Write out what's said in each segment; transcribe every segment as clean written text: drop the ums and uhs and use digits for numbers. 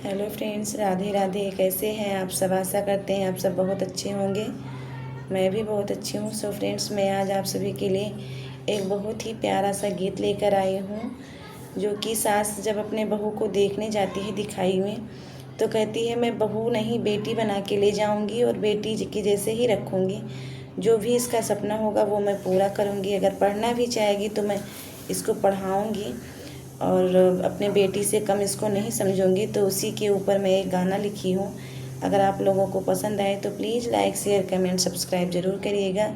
Hello friends, Radhe Radhe. कैसे हैं आप सब? आशा करते हैं आप सब बहुत अच्छे होंगे। मैं भी बहुत अच्छी हूँ। सो फ्रेंड्स, मैं आज आप सभी के लिए एक बहुत ही प्यारा सा गीत लेकर आई हूँ, जो कि सास जब अपने बहू को देखने जाती है दिखाई में, तो कहती है मैं बहू नहीं बेटी बना के ले जाऊँगी और बेटी की जैसे ही रखूँगी। जो भी इसका सपना होगा वो मैं पूरा करूँगी। अगर पढ़ना भी चाहेगी तो मैं इसको पढ़ाऊँगी और अपने बेटी से कम इसको नहीं समझूंगी। तो उसी के ऊपर मैं एक गाना लिखी हूँ। अगर आप लोगों को पसंद आए तो please like share comment subscribe ज़रूर करिएगा।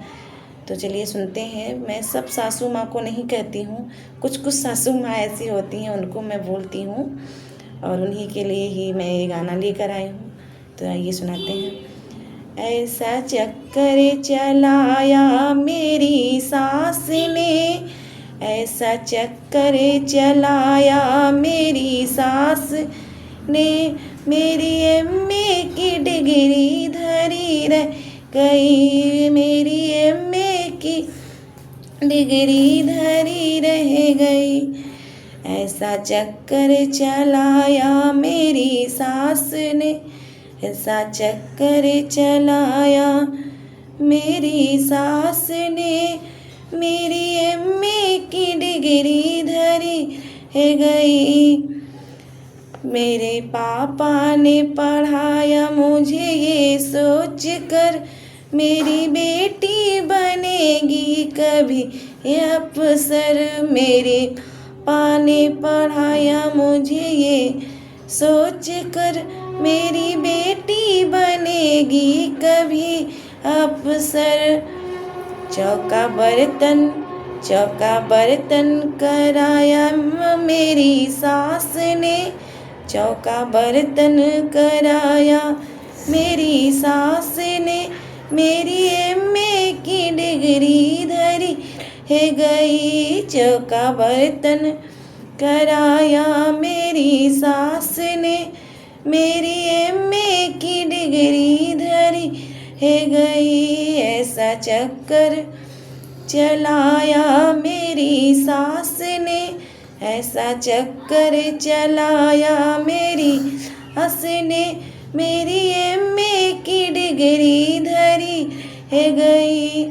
तो चलिए सुनते हैं। मैं सब सासू माँ को नहीं कहती हूँ, कुछ कुछ सासू माँ ऐसी होती हैं, उनको मैं बोलती हूँ और उन्हीं के लिए ही मैं ये गाना लेकर आई हूँ। तो आइए सुनाते हैं। ऐसा चक्कर चलाया मेरी सास ने, ऐसा चक्कर चलाया मेरी सास ने, मेरी एमए की डिग्री धरी रह गई, मेरी एमए की डिग्री धरी रह गई। ऐसा चक्कर चलाया मेरी सास ने, ऐसा चक्कर चलाया मेरी सास ने, मेरी एमए की डिग्री धरी है गई। मेरे पापा ने पढ़ाया मुझे ये सोच कर, मेरी बेटी बनेगी कभी अफसर। मेरे पापा ने पढ़ाया मुझे ये सोच कर, मेरी बेटी बनेगी कभी अफसर। चौका बर्तन कराया मेरी सास ने, चौका बर्तन कराया मेरी सास ने, मेरी एमए की डिग्री धरी है गई। चौका बर्तन कराया मेरी सास ने, मेरी एमए की डिग्री धरी है गई। ऐसा चक्कर चलाया मेरी सास ने, ऐसा चक्कर चलाया मेरी सास ने, मेरी एमए की डिग्री धरी है गई।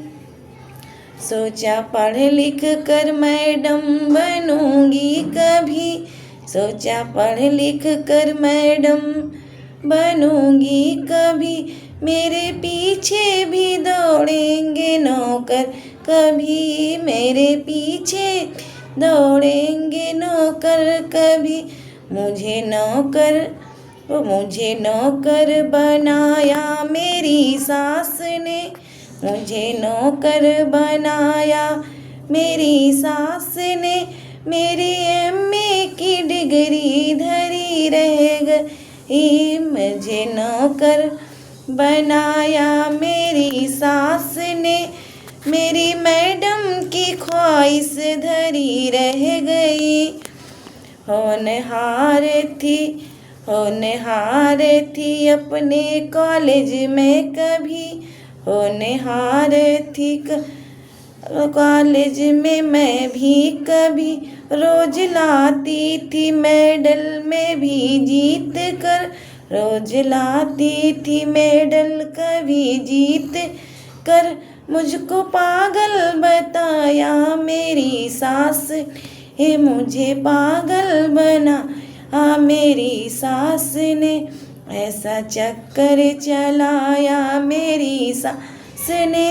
सोचा पढ़ लिख कर मैडम बनूंगी कभी, सोचा पढ़ लिख कर मैडम बनूंगी कभी, मेरे पीछे भी दौड़ेंगे नौकर कभी, मेरे पीछे दौड़ेंगे नौकर कभी। मुझे नौकर बनाया मेरी सास ने, मुझे नौकर बनाया मेरी सास ने, मेरी एमए की डिग्री धरी रह गई। मुझे नौकर बनाया मेरी सास ने, मेरी मैडम की ख्वाहिश धरी रह गई। होनहार थी अपने कॉलेज में कभी, होनहार थी कॉलेज में मैं भी कभी, रोज लाती थी मेडल में भी जीत कर, रोज लाती थी मेडल कभी जीत कर। मुझको पागल बताया मेरी सास, हे मुझे पागल बना मेरी सास ने। ऐसा चक्कर चलाया मेरी सास ने,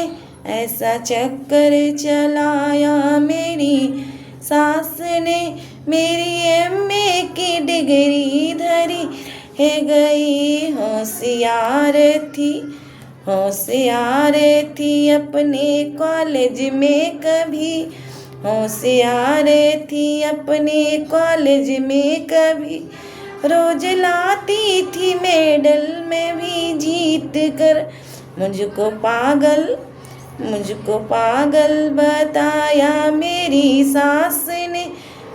ऐसा चक्कर चलाया मेरी सास ने, मेरी एमए की डिग्री धरी है गई। होशियार थी अपने कॉलेज में कभी, होशियार थी अपने कॉलेज में कभी, रोज लाती थी मेडल में भी जीत कर। मुझको पागल बताया मेरी सास ने,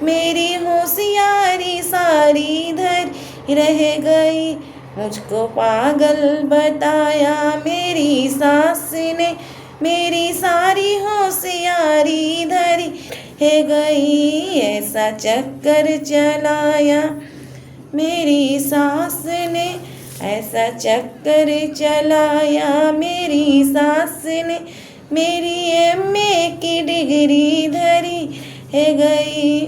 मेरी होशियारी सारी धरी रह गई। मुझको पागल बताया मेरी सास ने, मेरी सारी होशियारी धरी है गई। ऐसा चक्कर चलाया मेरी सास ने ऐसा चक्कर चलाया, मेरी सास ने मेरी एमए की डिग्री धरी है गई।